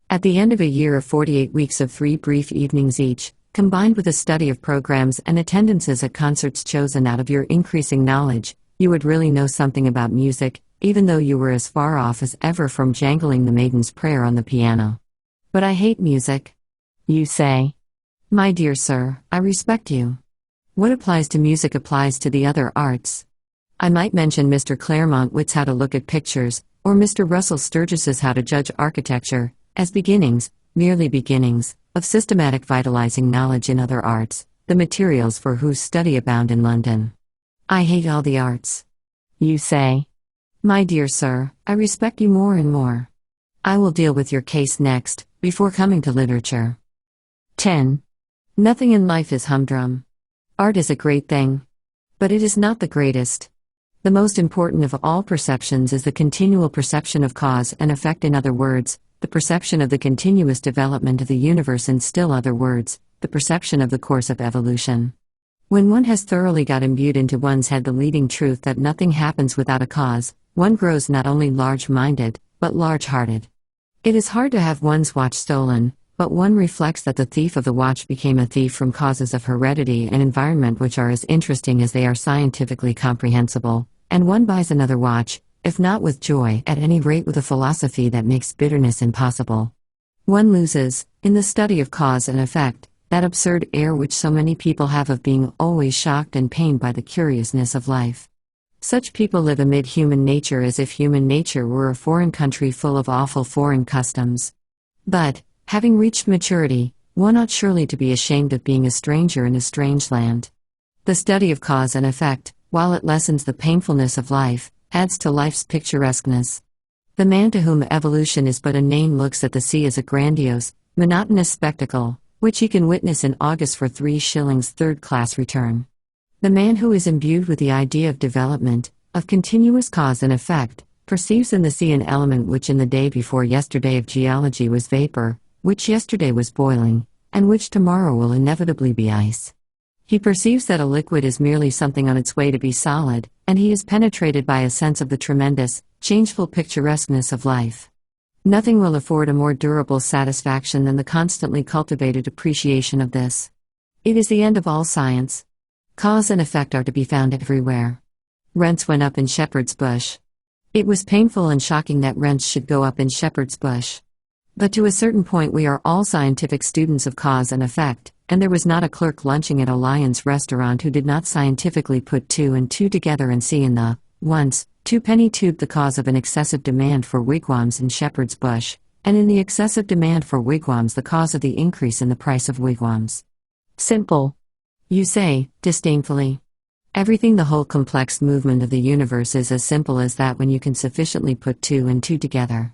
At the end of a year of 48 weeks of 3 brief evenings each, combined with a study of programs and attendances at concerts chosen out of your increasing knowledge, you would really know something about music, even though you were as far off as ever from jangling the Maiden's Prayer on the piano. But I hate music. You say. My dear sir, I respect you. What applies to music applies to the other arts. I might mention Mr. Claremont Witt's How to Look at Pictures, or Mr. Russell Sturgis's How to Judge Architecture, as beginnings, merely beginnings, of systematic vitalizing knowledge in other arts, the materials for whose study abound in London. I hate all the arts. You say. My dear sir, I respect you more and more. I will deal with your case next, before coming to literature. 10. Nothing in life is humdrum. Art is a great thing. But it is not the greatest. The most important of all perceptions is the continual perception of cause and effect, in other words, the perception of the continuous development of the universe, in still other words, the perception of the course of evolution. When one has thoroughly got imbued into one's head the leading truth that nothing happens without a cause, one grows not only large-minded, but large-hearted. It is hard to have one's watch stolen, but one reflects that the thief of the watch became a thief from causes of heredity and environment which are as interesting as they are scientifically comprehensible, and one buys another watch, if not with joy, at any rate with a philosophy that makes bitterness impossible. One loses, in the study of cause and effect, that absurd air which so many people have of being always shocked and pained by the curiousness of life. Such people live amid human nature as if human nature were a foreign country full of awful foreign customs. But, having reached maturity, one ought surely to be ashamed of being a stranger in a strange land. The study of cause and effect, while it lessens the painfulness of life, adds to life's picturesqueness. The man to whom evolution is but a name looks at the sea as a grandiose, monotonous spectacle, which he can witness in August for 3 shillings third-class return. The man who is imbued with the idea of development, of continuous cause and effect, perceives in the sea an element which in the day before yesterday of geology was vapor, which yesterday was boiling, and which tomorrow will inevitably be ice. He perceives that a liquid is merely something on its way to be solid, and he is penetrated by a sense of the tremendous, changeful picturesqueness of life. Nothing will afford a more durable satisfaction than the constantly cultivated appreciation of this. It is the end of all science. Cause and effect are to be found everywhere. Rents went up in Shepherd's Bush. It was painful and shocking that rents should go up in Shepherd's Bush. But to a certain point we are all scientific students of cause and effect, and there was not a clerk lunching at a Lyons restaurant who did not scientifically put 2 and 2 together and see in the, once, 2-penny tube the cause of an excessive demand for wigwams in Shepherd's Bush, and in the excessive demand for wigwams the cause of the increase in the price of wigwams. Simple. You say, disdainfully. Everything, the whole complex movement of the universe is as simple as that when you can sufficiently put 2 and 2 together.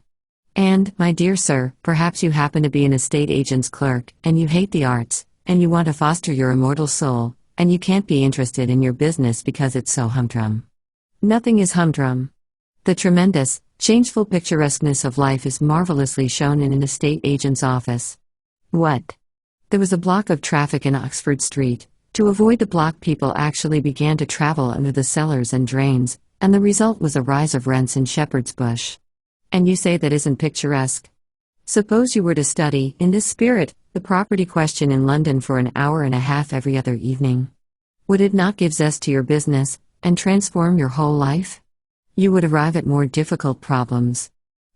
And, my dear sir, perhaps you happen to be an estate agent's clerk, and you hate the arts, and you want to foster your immortal soul, and you can't be interested in your business because it's so humdrum. Nothing is humdrum. The tremendous, changeful picturesqueness of life is marvelously shown in an estate agent's office. What? There was a block of traffic in Oxford Street. To avoid the block, people actually began to travel under the cellars and drains, and the result was a rise of rents in Shepherd's Bush. And you say that isn't picturesque? Suppose you were to study, in this spirit, the property question in London for an hour and a half every other evening. Would it not give zest to your business, and transform your whole life? You would arrive at more difficult problems.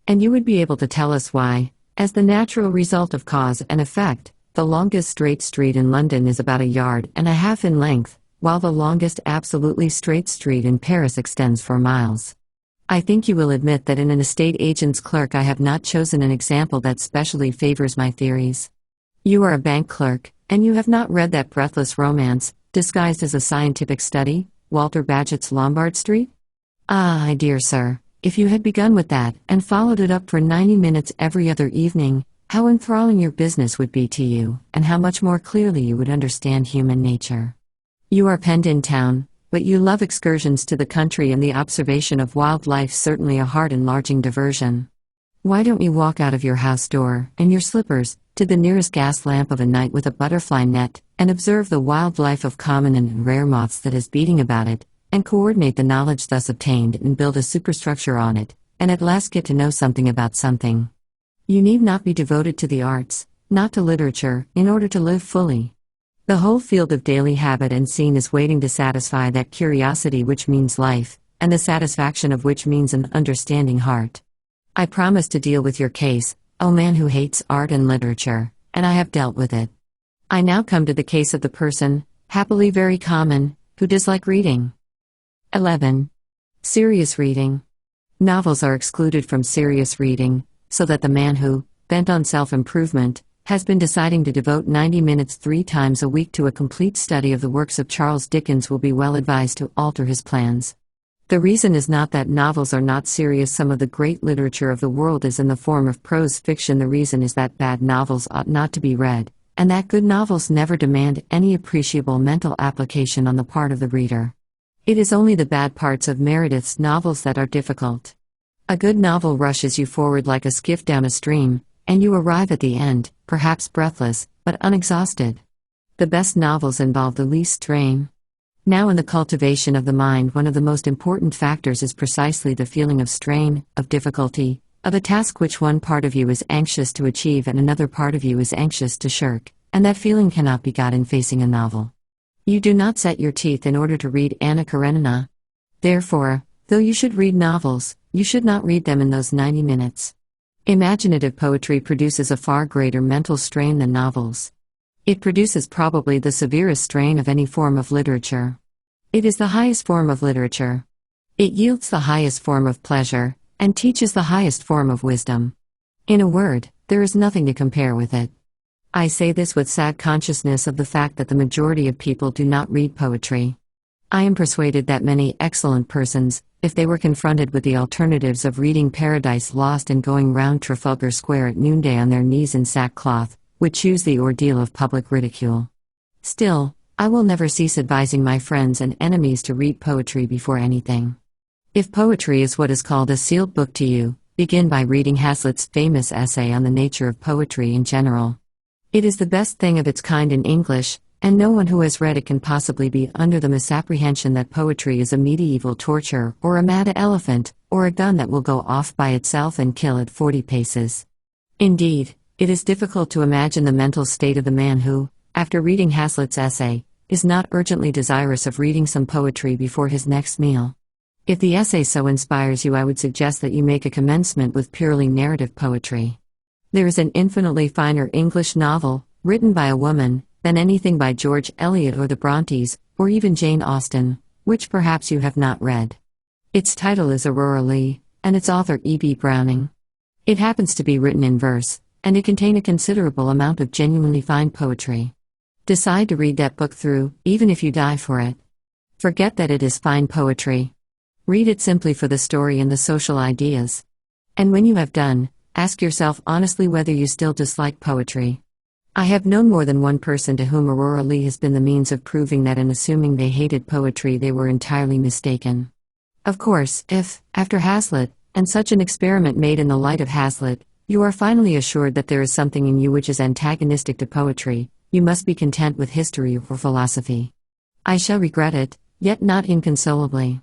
And you would be able to tell us why, as the natural result of cause and effect, the longest straight street in London is about 1.5 yards in length, while the longest absolutely straight street in Paris extends for miles. I think you will admit that in an estate agent's clerk I have not chosen an example that specially favors my theories. You are a bank clerk, and you have not read that breathless romance, disguised as a scientific study, Walter Bagehot's Lombard Street? Ah, my dear sir, if you had begun with that, and followed it up for 90 minutes every other evening, how enthralling your business would be to you, and how much more clearly you would understand human nature. You are penned in town, but you love excursions to the country, and the observation of wild life certainly a heart-enlarging diversion. Why don't you walk out of your house door, in your slippers, to the nearest gas lamp of a night with a butterfly net, and observe the wild life of common and rare moths that is beating about it, and coordinate the knowledge thus obtained and build a superstructure on it, and at last get to know something about something. You need not be devoted to the arts, not to literature, in order to live fully. The whole field of daily habit and scene is waiting to satisfy that curiosity which means life, and the satisfaction of which means an understanding heart. I promise to deal with your case, O man who hates art and literature, and I have dealt with it. I now come to the case of the person, happily very common, who dislike reading. 11. Serious reading. Novels are excluded from serious reading, so that the man who, bent on self-improvement, has been deciding to devote 90 minutes 3 times a week to a complete study of the works of Charles Dickens will be well advised to alter his plans. The reason is not that novels are not serious. Some of the great literature of the world is in the form of prose fiction. The reason is that bad novels ought not to be read, and that good novels never demand any appreciable mental application on the part of the reader. It is only the bad parts of Meredith's novels that are difficult. A good novel rushes you forward like a skiff down a stream, and you arrive at the end, perhaps breathless, but unexhausted. The best novels involve the least strain. Now, in the cultivation of the mind, one of the most important factors is precisely the feeling of strain, of difficulty, of a task which one part of you is anxious to achieve and another part of you is anxious to shirk, and that feeling cannot be got in facing a novel. You do not set your teeth in order to read Anna Karenina. Therefore, though you should read novels, you should not read them in those 90 minutes. Imaginative poetry produces a far greater mental strain than novels. It produces probably the severest strain of any form of literature. It is the highest form of literature. It yields the highest form of pleasure, and teaches the highest form of wisdom. In a word, there is nothing to compare with it. I say this with sad consciousness of the fact that the majority of people do not read poetry. I am persuaded that many excellent persons, if they were confronted with the alternatives of reading Paradise Lost and going round Trafalgar Square at noonday on their knees in sackcloth, would choose the ordeal of public ridicule. Still, I will never cease advising my friends and enemies to read poetry before anything. If poetry is what is called a sealed book to you, begin by reading Hazlitt's famous essay on the nature of poetry in general. It is the best thing of its kind in English, and no one who has read it can possibly be under the misapprehension that poetry is a medieval torture, or a mad elephant, or a gun that will go off by itself and kill at 40 paces. Indeed, it is difficult to imagine the mental state of the man who, after reading Hazlitt's essay, is not urgently desirous of reading some poetry before his next meal. If the essay so inspires you, I would suggest that you make a commencement with purely narrative poetry. There is an infinitely finer English novel, written by a woman, than anything by George Eliot or the Brontes, or even Jane Austen, which perhaps you have not read. Its title is Aurora Leigh, and its author E.B. Browning. It happens to be written in verse, and it contains a considerable amount of genuinely fine poetry. Decide to read that book through, even if you die for it. Forget that it is fine poetry. Read it simply for the story and the social ideas. And when you have done, ask yourself honestly whether you still dislike poetry. I have known more than one person to whom Aurora Leigh has been the means of proving that in assuming they hated poetry they were entirely mistaken. Of course, if, after Hazlitt, and such an experiment made in the light of Hazlitt, you are finally assured that there is something in you which is antagonistic to poetry, you must be content with history or philosophy. I shall regret it, yet not inconsolably.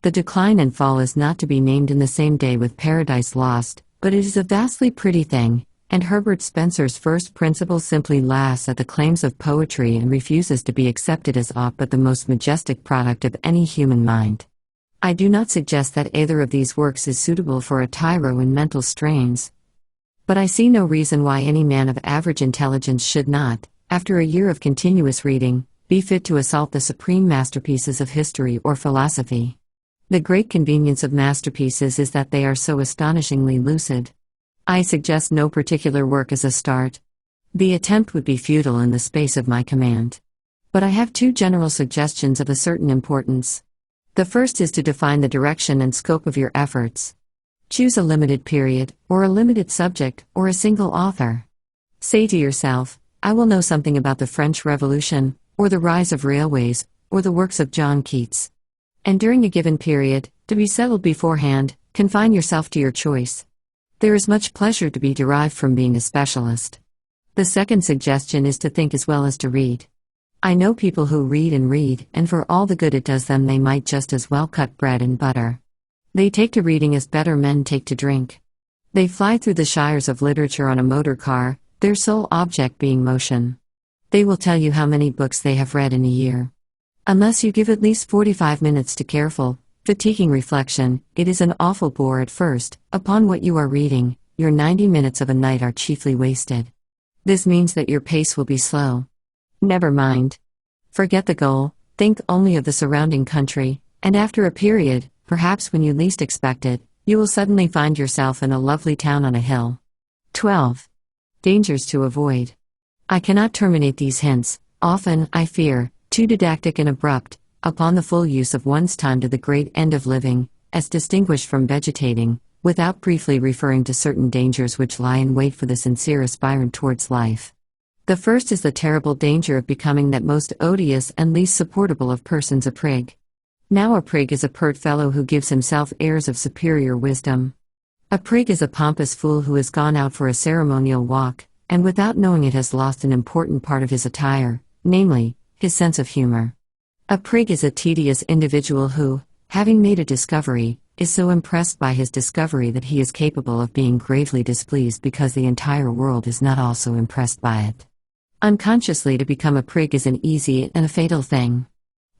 The decline and fall is not to be named in the same day with Paradise Lost, but it is a vastly pretty thing, and Herbert Spencer's first principle simply laughs at the claims of poetry and refuses to be accepted as aught but the most majestic product of any human mind. I do not suggest that either of these works is suitable for a tyro in mental strains. But I see no reason why any man of average intelligence should not, after a year of continuous reading, be fit to assault the supreme masterpieces of history or philosophy. The great convenience of masterpieces is that they are so astonishingly lucid. I suggest no particular work as a start. The attempt would be futile in the space of my command. But I have two general suggestions of a certain importance. The first is to define the direction and scope of your efforts. Choose a limited period, or a limited subject, or a single author. Say to yourself, I will know something about the French Revolution, or the rise of railways, or the works of John Keats. And during a given period, to be settled beforehand, confine yourself to your choice. There is much pleasure to be derived from being a specialist. The second suggestion is to think as well as to read. I know people who read, and for all the good it does them they might just as well cut bread and butter. They take to reading as better men take to drink. They fly through the shires of literature on a motor car, their sole object being motion. They will tell you how many books they have read in a year. Unless you give at least 45 minutes to careful, fatiguing reflection, it is an awful bore at first. Upon what you are reading, your 90 minutes of a night are chiefly wasted. This means that your pace will be slow. Never mind. Forget the goal, think only of the surrounding country, and after a period, perhaps when you least expect it, you will suddenly find yourself in a lovely town on a hill. 12. Dangers to avoid. I cannot terminate these hints, often, I fear, too didactic and abrupt, upon the full use of one's time to the great end of living, as distinguished from vegetating, without briefly referring to certain dangers which lie in wait for the sincere aspirant towards life. The first is the terrible danger of becoming that most odious and least supportable of persons, a prig. Now a prig is a pert fellow who gives himself airs of superior wisdom. A prig is a pompous fool who has gone out for a ceremonial walk, and without knowing it has lost an important part of his attire, namely, his sense of humor. A prig is a tedious individual who, having made a discovery, is so impressed by his discovery that he is capable of being gravely displeased because the entire world is not also impressed by it. Unconsciously, to become a prig is an easy and a fatal thing.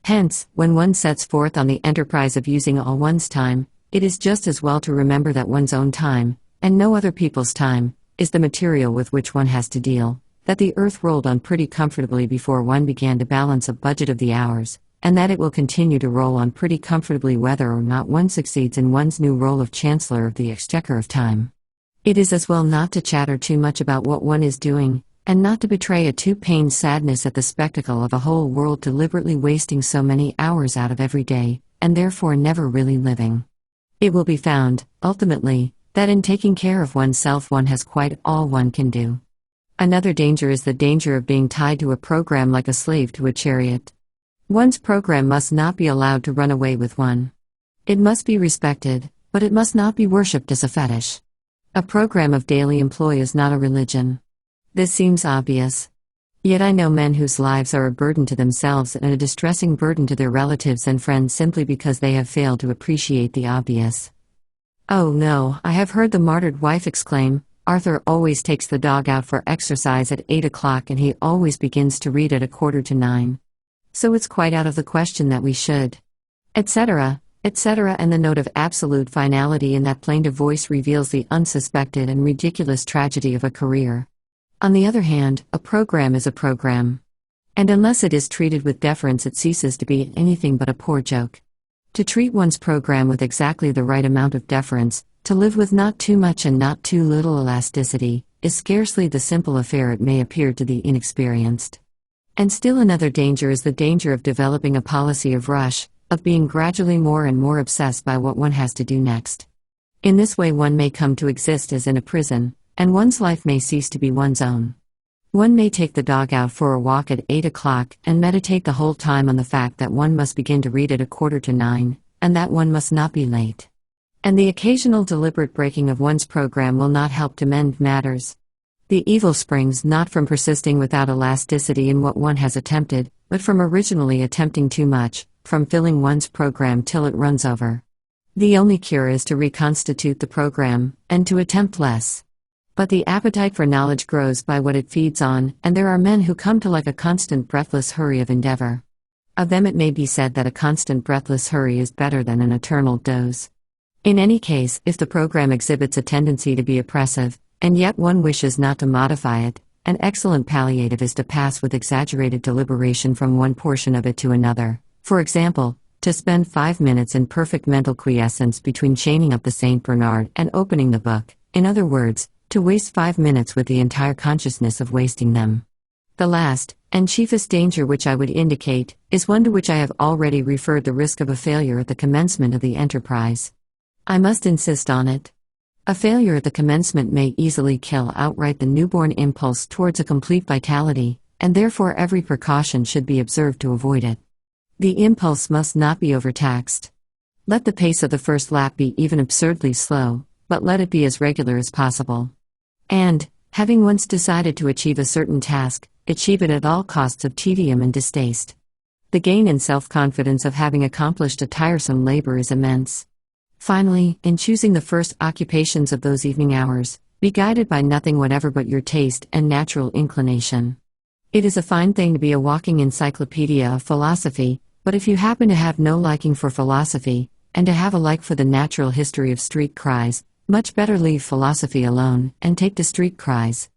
Hence, when one sets forth on the enterprise of using all one's time, it is just as well to remember that one's own time, and no other people's time, is the material with which one has to deal, that the earth rolled on pretty comfortably before one began to balance a budget of the hours, and that it will continue to roll on pretty comfortably whether or not one succeeds in one's new role of Chancellor of the Exchequer of Time. It is as well not to chatter too much about what one is doing, and not to betray a too pained sadness at the spectacle of a whole world deliberately wasting so many hours out of every day, and therefore never really living. It will be found, ultimately, that in taking care of oneself one has quite all one can do. Another danger is the danger of being tied to a program like a slave to a chariot. One's program must not be allowed to run away with one. It must be respected, but it must not be worshipped as a fetish. A program of daily employ is not a religion. This seems obvious. Yet I know men whose lives are a burden to themselves and a distressing burden to their relatives and friends simply because they have failed to appreciate the obvious. Oh no, I have heard the martyred wife exclaim, "Arthur always takes the dog out for exercise at 8 o'clock and he always begins to read at 8:45. So it's quite out of the question that we should," etc., etc., and the note of absolute finality in that plaintive voice reveals the unsuspected and ridiculous tragedy of a career. On the other hand, a program is a program. And unless it is treated with deference, it ceases to be anything but a poor joke. To treat one's program with exactly the right amount of deference, to live with not too much and not too little elasticity, is scarcely the simple affair it may appear to the inexperienced. And still another danger is the danger of developing a policy of rush, of being gradually more and more obsessed by what one has to do next. In this way one may come to exist as in a prison, and one's life may cease to be one's own. One may take the dog out for a walk at 8 o'clock and meditate the whole time on the fact that one must begin to read at 8:45, and that one must not be late. And the occasional deliberate breaking of one's program will not help to mend matters. The evil springs not from persisting without elasticity in what one has attempted, but from originally attempting too much, from filling one's program till it runs over. The only cure is to reconstitute the program, and to attempt less. But the appetite for knowledge grows by what it feeds on, and there are men who come to like a constant breathless hurry of endeavor. Of them it may be said that a constant breathless hurry is better than an eternal doze. In any case, if the program exhibits a tendency to be oppressive, and yet one wishes not to modify it, an excellent palliative is to pass with exaggerated deliberation from one portion of it to another. For example, to spend 5 minutes in perfect mental quiescence between chaining up the Saint Bernard and opening the book, in other words, to waste 5 minutes with the entire consciousness of wasting them. The last, and chiefest danger which I would indicate, is one to which I have already referred: the risk of a failure at the commencement of the enterprise. I must insist on it. A failure at the commencement may easily kill outright the newborn impulse towards a complete vitality, and therefore every precaution should be observed to avoid it. The impulse must not be overtaxed. Let the pace of the first lap be even absurdly slow, but let it be as regular as possible. And, having once decided to achieve a certain task, achieve it at all costs of tedium and distaste. The gain in self-confidence of having accomplished a tiresome labor is immense. Finally, in choosing the first occupations of those evening hours, be guided by nothing whatever but your taste and natural inclination. It is a fine thing to be a walking encyclopedia of philosophy, but if you happen to have no liking for philosophy, and to have a like for the natural history of street cries, much better leave philosophy alone, and take to street cries.